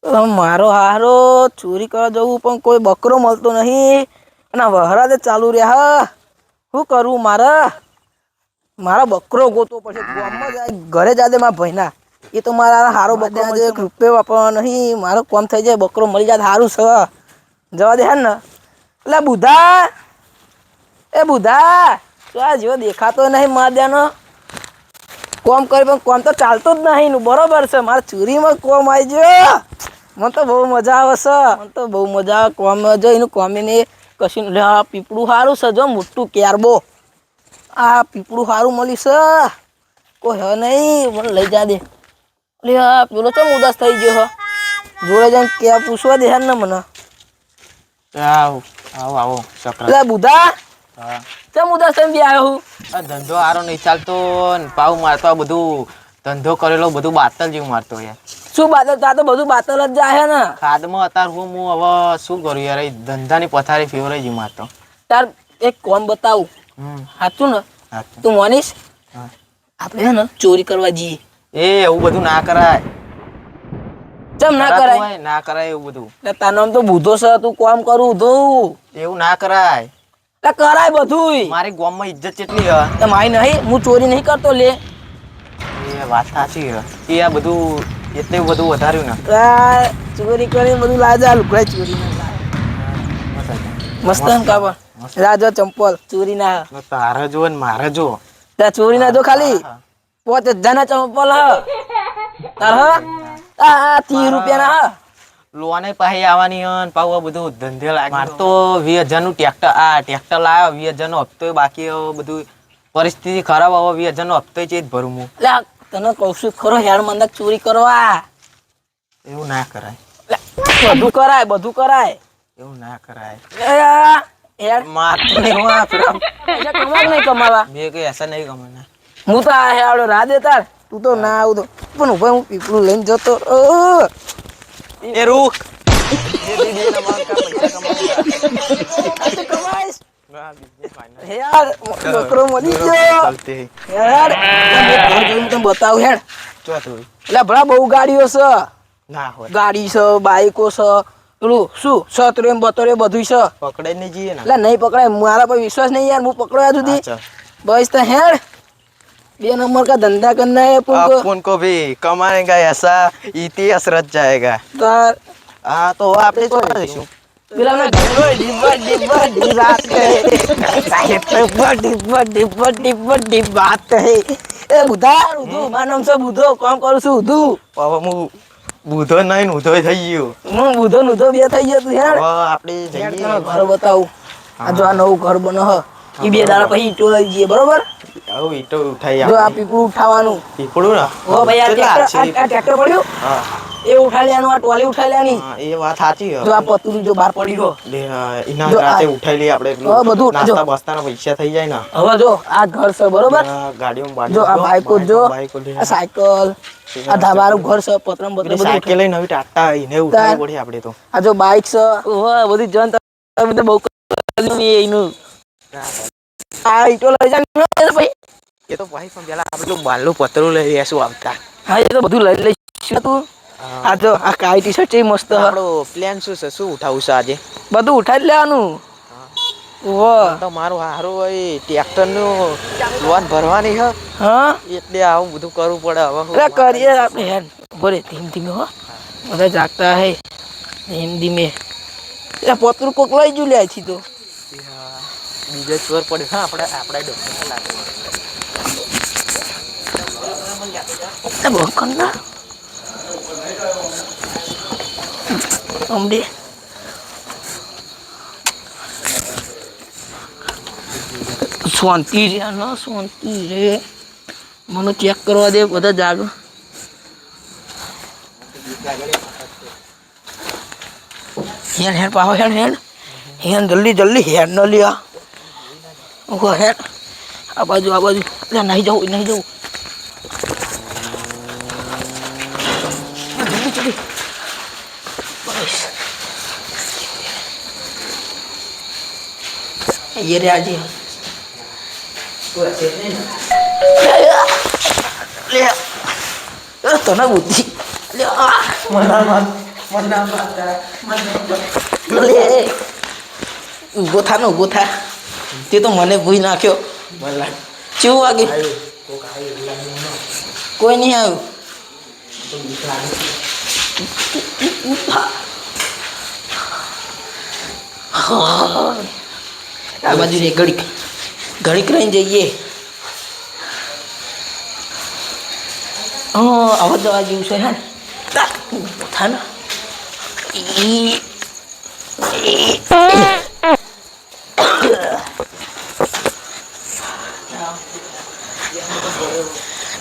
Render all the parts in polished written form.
મારો હારો ચોરી કરવા જવું પણ કોઈ બકરો મળતો નહીં અને વહરાદે ચાલુ રહ્યા. શું કરવું મારા બકરો ગોતો પડશે. ગામમાં જાય ઘરે જાદે મારા ભાઈના એ તો મારા હારો બકરો એક રૂપિયો વાપરવા નહીં. મારો કોમ થઈ જાય બકરો મળી જાય સારું છે. જવા દે હે ને એટલે બુધા તો આ જેવો દેખાતો નહીં માદ્યાનો કોમ કરી પણ કોમ તો ચાલતો જ નહીં. બરોબર છે મારે ચોરીમાં કોમ આવી ગયો. મને તો બહુ મજા આવે છે. મને તો બહુ મજા આવે કોમ જો એનું કોમીને કશું પીપળું સારું છે. જો મોટું કેરબો આ પીપળું સારું મળી છે. કોઈ હ નહીં મને લઈ જા દે. પેલો ચમ ઉદાસ થઈ ગયો જોડે જઈને ક્યાં પૂછવા દે ને મને. આવો એટલે બુધા ચમ ઉદાસ થઈને બી આવ્યો હું. આ ધંધો સારો નહીં ચાલતો ને પાવ મારતો આ બધું ધંધો કરેલો બધું બાતલ જેવું મારતો યાર. શું બાતલ? તા તો બધું બાતલ જ જાય ને. ખાદમાં અત્યારે હું હવે શું કરું યાર, એ ધંધાની પથારી ફેવરાઈ જેવું મારતો. તાર એક કોમ બતાવું સાચું ને તું માનીશ? આપણે હે ને ચોરી કરવા જઈએ. એવું બધું ના કરાય. ચમ ના કરાય? ના કરાય એવું બધું. એટલે તારું નામ તો બુધો છે, તું કોમ કરું ધોઉં એવું ના કરાય. એટલે કરાય બધું. મારી ગામમાં ઇજ્જત કેટલી હ. તો મારી નહીં, હું ચોરી નહીં કરતો લે. એ વાત સાચી હ. એ આ બધું એટલે બધું વધાર્યું ને. ચોરી કરીને બધું લાજા લુકડાય ચોરી મસ્ત કાપડ રાજો ચંપલ ચોરી ના. તારે જો ને મારે જો. ત્યાં ચોરી ના જો ખાલી 5,000 ના ચંપલ હ તાર હ 30 રૂપિયા ના હ. લોને પાહી આવવાની હન પાહુ બધું ધંધે લાગે. માર તો 20,000 નું ટ્રેક્ટર લાવ્યો. 20,000 નો હપ્તો બાકી બધું પરિસ્થિતિ ખરાબ. હવે 20,000 નો હપ્તો ચેજ ભરું હું. એટલે તને કહું છું ખરો હેડ મંદક ચોરી કરવા. એવું ના કરાય. બધું કરાય. એવું ના કરાય. હેડ માર તો નહીં આ ફિરમ. પૈસા કમાવા નહીં કમાવા. મેં કઈ એસા નહીં કમાના. હું તો આ હેડો રા દે તાર. તું તો ના આવું તો પણ ઉભા હું પીપળું લઈને જતો. એ રૂક બતાવ હેડ. એટલે ભલા બહુ ગાડીઓ છે. ગાડી છે, બાઈકો છે, પેલું શું સતરો એમ બતરો બધું છે. પકડાઈ નહીં જઈએ ને. એટલે નહીં પકડાય. મારા પર વિશ્વાસ નહીં યાર. હું પકડવા સુધી બસ તો હેડ. 2 नंबर का धंधा करना है अपन को भी कमाएगा ऐसा इतिहास रच जाएगा. हाँ तो આપણે શું કરીશું? પેલા ના વાત હે. એ બુધા ઉધો મારું નામ છે બુધો. કામ કરું છું ઉધો. હવે હું બુધો નહીં ને ઉધો થઈ ગયો. હું બુધો નુધો બે થઈ ગયો તું યાર. આપણે જઈએ ઘર બતાવું. આ જો આ નવું ઘર બનો હ. ઈ 2 દાડા પછી ઈટો લઈ જઈએ બરોબર. આવું ઈટો ઉઠાઈ જો આ પીપળું ઉઠાવવાનું. પીપળું ના ઓ ભાઈ આ ટ્રેક્ટર પડ્યું. હા એ ઉઠાઈ લેવાનું. આ ટોલી ઉઠાઈ લેવાની. એ વાત સાચી છે. જો આ પતુરી જો બહાર પડી ગયો. એના રાતે ઉઠાઈ લઈએ આપણે. બધું નાસ્તા બસ્તાના પૈસા થઈ જાય ને. હવે જો આ ઘર છે બરોબર. ગાડીઓમાં જો આ બાઈકો જો આ સાયકલ આ ધાબારું ઘર છે. પતરમ બતરમ બધું સાયકલ લઈને નવી ટાટા એને ઉઠાવી પડી આપણે તો. આ જો બાઈક છે. ઓહ બધી જન તમે બહુ એનું આ ઈટો લઈ જાય ભાઈ. એ તો ભાઈ પણ પેલા આપણે બાલનું પતરું લઈ લેશું આવતા. હા એ તો બધું લઈ લઈશું તું. આ જો આ કાળી ટી-શર્ટ છે મસ્ત. આપણો પ્લાન શું છે? શું ઉઠાવું છે આજે? બધું ઉઠાઈ લેવાનું. ઓહ તો મારું હારું હોય ટ્રેક્ટર નું લોન ભરવાની છે. હા એટલે આવું બધું કરવું પડે. હવે કરીએ આપણે યાર. બોલે ધીમે ધીમે હો. બધા જાગતા હે ધીમે ધીમે. એ પતરું કોક લઈ જુ લે આથી તો. બીજો ચોર પડ્યો. હા આપણે ડોક્ટર લાગે. બકરના અમડે શાંતિ રે ના શાંતિ રે. મને ચેક કરવા દે બધા જાગ. હેડ હેડ પાહો હેડ હેડ હેડ જલ્દી જલ્દી હેડ ન લ્યા. હેડ આ બાજુ નહીં જવું નહીં જવું. ये रे आजी ले तने बुद्धि ले લે ઊભો થા ને ઊભો થા તે તો મને ભૂઈ નાખ્યો ચેવું વાગે કોઈ નહીં આવ્યું આ બાજુ રે ઘડીક ઘડીક રહીને જઈએ આવા દવા જેવું છે હા થા ને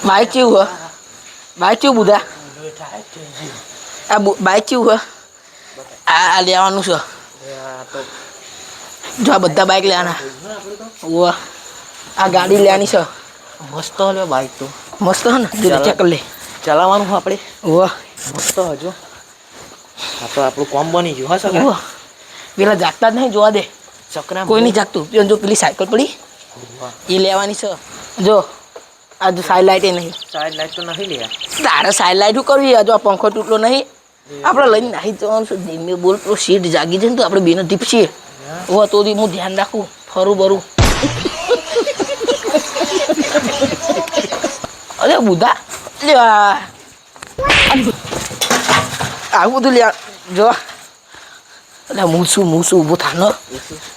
બાઈક કેવું હ બાઈક કેવું બુધા આ બાઈક કેવું હ આ લેવાનું છે જો આ બધા બાઈક લેવાના વાહ આ ગાડી લેવાની છે મસ્ત લે બાઈક તો મસ્ત હે ને ચેક કરી લે ચલાવવાનું છે આપણે વાહ મસ્ત હજો આ તો આપણું કોમ બની ગયું હા સગા વાહ પેલા જાગતા જ નહીં જોવા દે ચકરા કોઈ નહીં જાગતું જો પેલી સાયકલ પડી એ લેવાની છે જો આ જો સાઈડ લાઈટ એ નહીં સાઈડ લાઈટ તો નહીં લે તારે સાઈડ લાઈટ શું કરવી જો આ પંખો તૂટલો નહીં આપણે લઈને નાહી જવાનું છે ધીમે બોલ તો સીટ જાગી જાય ને તો આપણે બેને ટીપસીએ હો તો હું ધ્યાન રાખું ફરું બરું અરે બુધા લે આવું બધું લે જો એટલે મૂસું ઊભું થાનો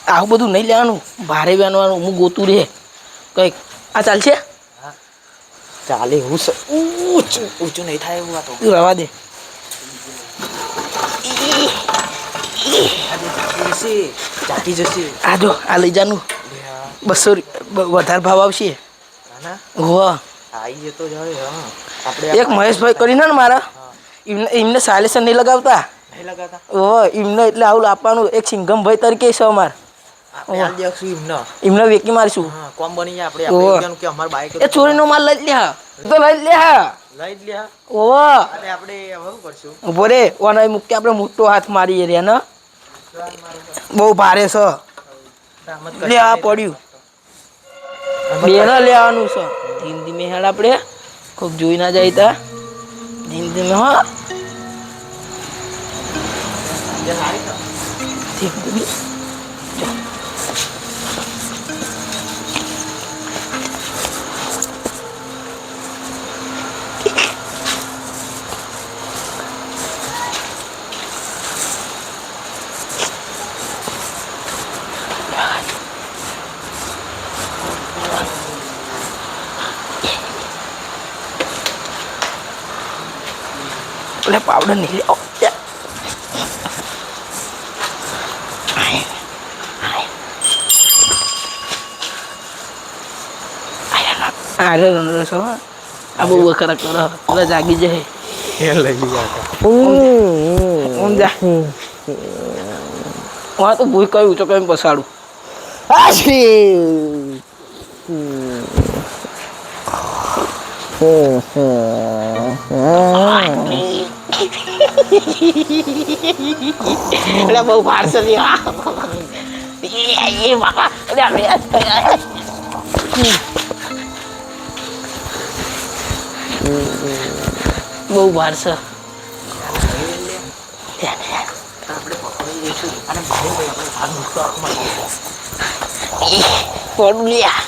આવું બધું નહીં લેવાનું ભારે બેનવાનું હું ગોતું રે કંઈક આ ચાલશે ચાલે હું ઊંચું નહીં થાય એવું આ તો તું રવા દે ચાકી જશે આ જો આ લઈ જાનું 200 વધારે ભાવ આવશે હો આવી જતો જાય આપણે એક મહેશભાઈ કરીને ને મારા એમને સાયલેશન નહીં લગાવતા નહીં લગાતા ઓ એમને એટલે આવું આપવાનું એક સિંગમભાઈ તરીકે છે અમાર એમને વેકી મારીશું કોમ બની જાય આપણે કે અમાર બાઈક એ ચોરીનો માલ લઈ લે તો લઈ લે લઈ જ લે ઓ અને આપણે શું કરશું ઉભો રે ઓને મૂકી આપણે મોટો હાથ મારીએ રે ને બહુ ભારે છે લે આ પડ્યું બેના લેવાનું છે ધીમે ધીમે હેડ આપણે ખૂબ જોઈ ના જાય તા ધીમે ધીમે હા ધીમે ધીમે એટલે પાવડર નીકળે અરે રસો આ બહુ ખરાબ કરો બધા જાગી જાય ઓમ જા હા તો ભૂઈ કયું તો કઈ પસાડું એટલે બહુ ભારસે બહુ ભારસે પડું લ્યા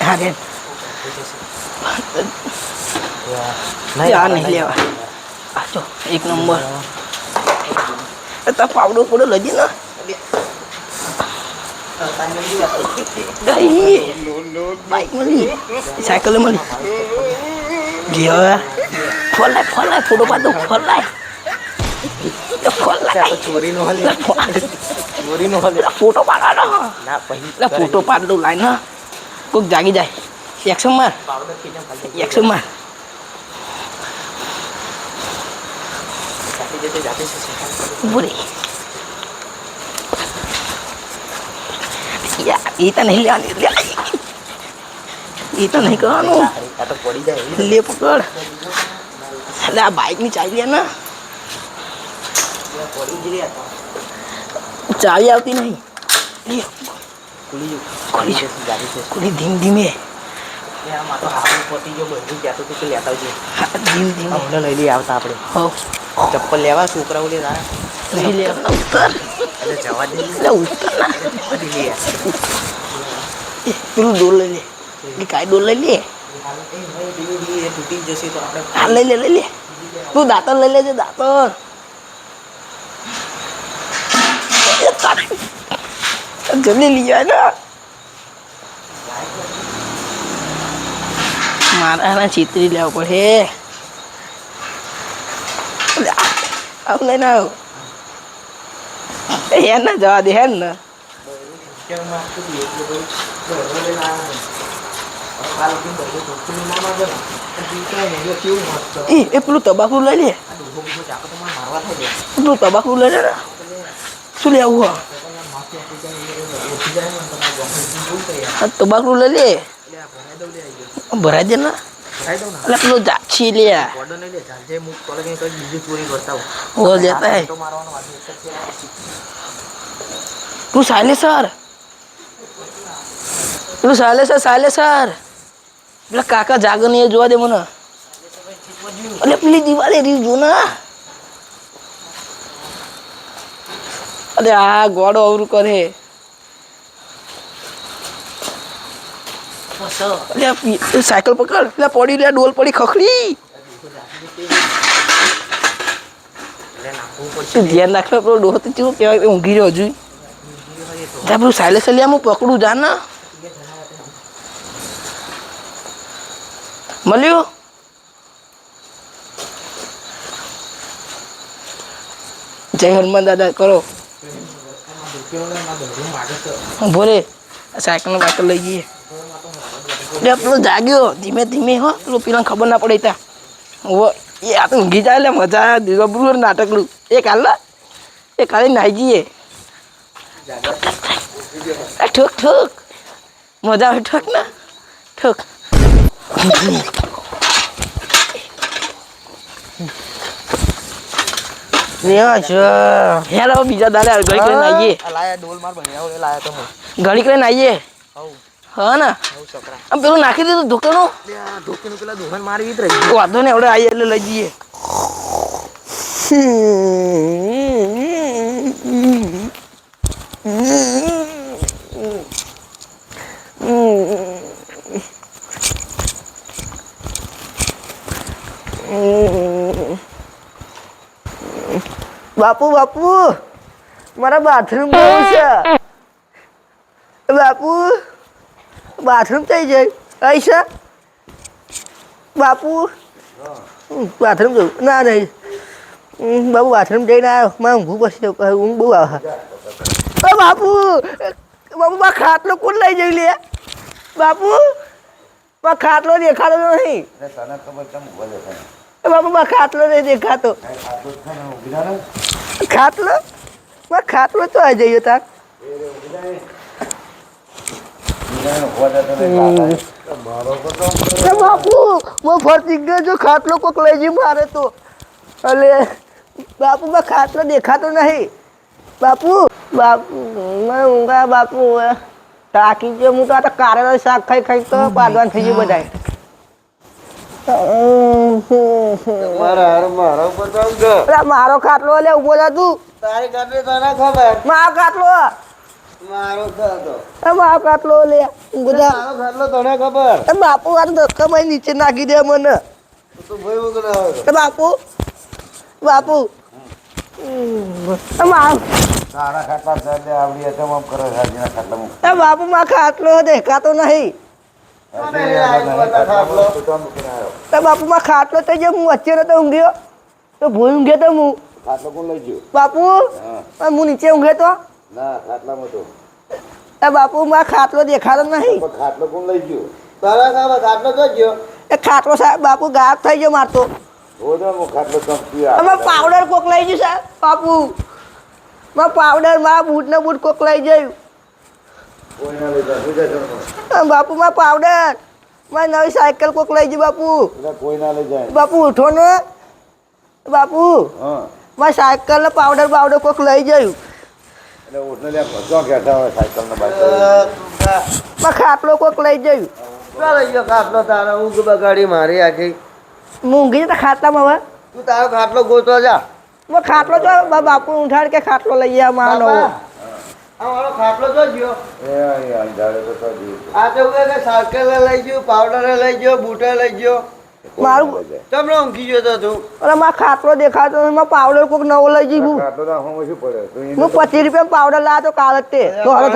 અરે નહીં લેવા આ જો એક નંબર તા પાવડો પડો લઈ ને બાઈક મળી સાયકલ મળી ગયા ફોલાય ફોટો પાડો ફોલાય ચોરી નો ચોરીનો હલે પેલા ફોટો પાડવાનો ના પછી એટલે ફોટો પાડ દઉં લાઈન હા કોઈક જાગી જાય એક્શન માર પાવડર થી કેમ ખાલી એક્શન માર જાતે છે ઉભો રે યાર એ તો નહીં લેવાની એ તો નહીં કરવાનું આ તો પડી જાય લે પકડ એટલે આ બાઇકની ચાવી લે ને પડી જ રહ્યા ચાવી આવતી નહીં લે ખુલી ખુલી જશે જાતે છે ખુલી ધીમે ધીમે આ માં તો હારું પતી ગયો બધું કહેતો તો લેતા આવજે હા ધીમે ધીમે હમણાં લઈ લઈ આવતા આપણે હો ચપ્પલ લેવા છોકરાઓ લે તારા નહીં લે ઉતર એટલે જવા દે એટલે ઉતર ના જવા દે લે પેલું ડોલ લઈ લે એ કાંઈ ડોલ લઈ લે એ તૂટી જશે તો આપણે હા લઈ લે તું દાંતર લઈ લેજે દાંતર જલ્દી લઈ જાય ને મારા ચિત્રી લેવા પડે આવ લઈને આવ હેર ના જવા દે હેર ને એ પેલું તબાકુ લઈ લે પેલું તબાકુ લઈ લે ને શું લેવું હા તબાકુ લઈ લે ભરાઈ દે ને એટલે પેલું જાછી લે હો લેતા હે તું સાયલેસર પેલું સાયલેસર પેલા કાકા જાગર ને જોવા દે મને એટલે પેલી દિવાળી રીવ જો ના અરે આ ગોડો અવરું કરે એટલે સાયકલ પકડ એટલે પડી લે ડોલ પડી ખખડી ધ્યાન રાખે પેલો ડોહો તો કેવું કહેવાય ઊંઘી રહ્યો હજુ જા પેલું સાયલેન્સર લે હું પકડું જા ને મળ્યું જય હનુમાન દાદા કરો ભોરે સાયકલ બાયકલ લઈ જઈએ એટલે પેલો જાગ્યો ધીમે ધીમે હો પેલો પેલા ખબર ના પડે ત્યાં એ આ તો ઊંઘી જાય એટલે મજા આવે ગબરું નાટકડું એક હાલ એ કાલે નાહી જઈએ ઠોક ઠોક મજા આવે ઠોક ના ઠોક હેલો બીજા દાદા ઘડી કરીને આવીએ ઘડી કરીને આવીએ હા ને આમ પેલું નાખી દીધું ધોકાનું પેલા દુકાન મારી જ રહી વાંધો ને એવડે આવીએ એટલે લઈ જઈએ બાપુ બાપુ મારા બાથરૂમ બહુ છે બાપુ બાથરૂમ થઈ જાય અહીં છે બાપુ બાથરૂમ જવું ના નહીં બાપુ બાથરૂમ જઈને આવ્યો મારે ઊંઘું પછી ઊંઘ બહુ આવે બાપુ બાપુ મારા ખાટલો કોણ લઈ જઈ લે બાપુ મારા ખાટલો દેખાતો નહીં બાપુ મારા ખાટલો નહીં દેખાતો ખાટલો મારા ખાટલો તો આવી જઈએ તાર બાપુ હું ફરતી ગયો જો ખાટલો કોક લઈ જઈ મારે તો અલે બાપુ માં ખાટલો દેખાતો નહીં બાપુ બાપુ મેં ઊંઘા બાપુ ટાંકી જો હું તો આ કારેલા શાક ખાઈ ખાઈ તો પાડવાનું થઈ ગયું બધા મારો ખાટલો લે ઉભો જા તું તારી ખાટલી તને ખબર મારો ખાટલો મારો ખાટલો મારો ખાટલો લે ઊંઘો મારો ખાટલો તને ખબર બાપુ આ ધક્કા મારી નીચે નાખી દે મને તું ભાઈ વગર બાપુ બાપુ તારા ખાટલા ચાલે આવડી હતો આમ કરે રાજીના ખાટલામાં બાપુ માં ખાટલો દેખાતો નહીં બાપુ માં ખાટલો તો જે હું વચ્ચે નતો ઊંઘ્યો તો ભૂલ ઊંઘ્યો તો હું ખાટલો કોણ લઈ ગયો બાપુ હું નીચે ઊંઘ્યો તો ના ખાટલામાં તો એ બાપુ મારા ખાટલો દેખાતો નહીં. પણ ખાટલો કોણ લઈ ગયો તારા ગામમાં ખાટલો તો ગયો એ ખાટલો સાહેબ બાપુ ગાયબ થઈ ગયો મારતો. હું ખાટલો ચમકી એમાં પાવડર કોક લઈ ગયું સાહેબ બાપુ. માં પાવડર માં બૂટ ને બૂટ કોક લઈ ગયું. કોઈ ના લઈ જાય શું જાય બાપુ માં પાવડર માં નવી સાયકલ કોક લઈ ગયું બાપુ. કોઈ ના લઈ જાય બાપુ ઉઠો ને બાપુ. હા માં સાયકલ ને પાવડર બાવડર કોક લઈ ગયું. એટલે ઓટલે લે ક્યાં કહેતા હોય સાયકલ ને બાઈક માં ખાટલો કોક લઈ ગયું. લઈ ગયો ખાટલો તારા ઊંઘ બગાડી મારી આખી મૂંગી તો ખાટલામાં હવે તું તારો ખાટલો ગોતવા જા માં ખાટલો જો બાપુ ઉઠાડ કે ખાટલો લઈ આવ્યા માં નવો. આ મારો ખાટલો જો ગયો એ અંધારે તો તો જીવ આ તો એવું કે સાયકલ લઈ ગયો પાવડર લઈ ગયો બૂટે લઈ ગયો મારું તમને ઊંઘી ગયો તો તું અરે માં ખાટલો દેખાતો નથી. માં પાવડર કોક નવો લઈ ગયું. ખાટલો તો આમાં શું પડે તો હું 25 રૂપિયા પાવડર લાવ્યો તો કાલ જ તે તો હવે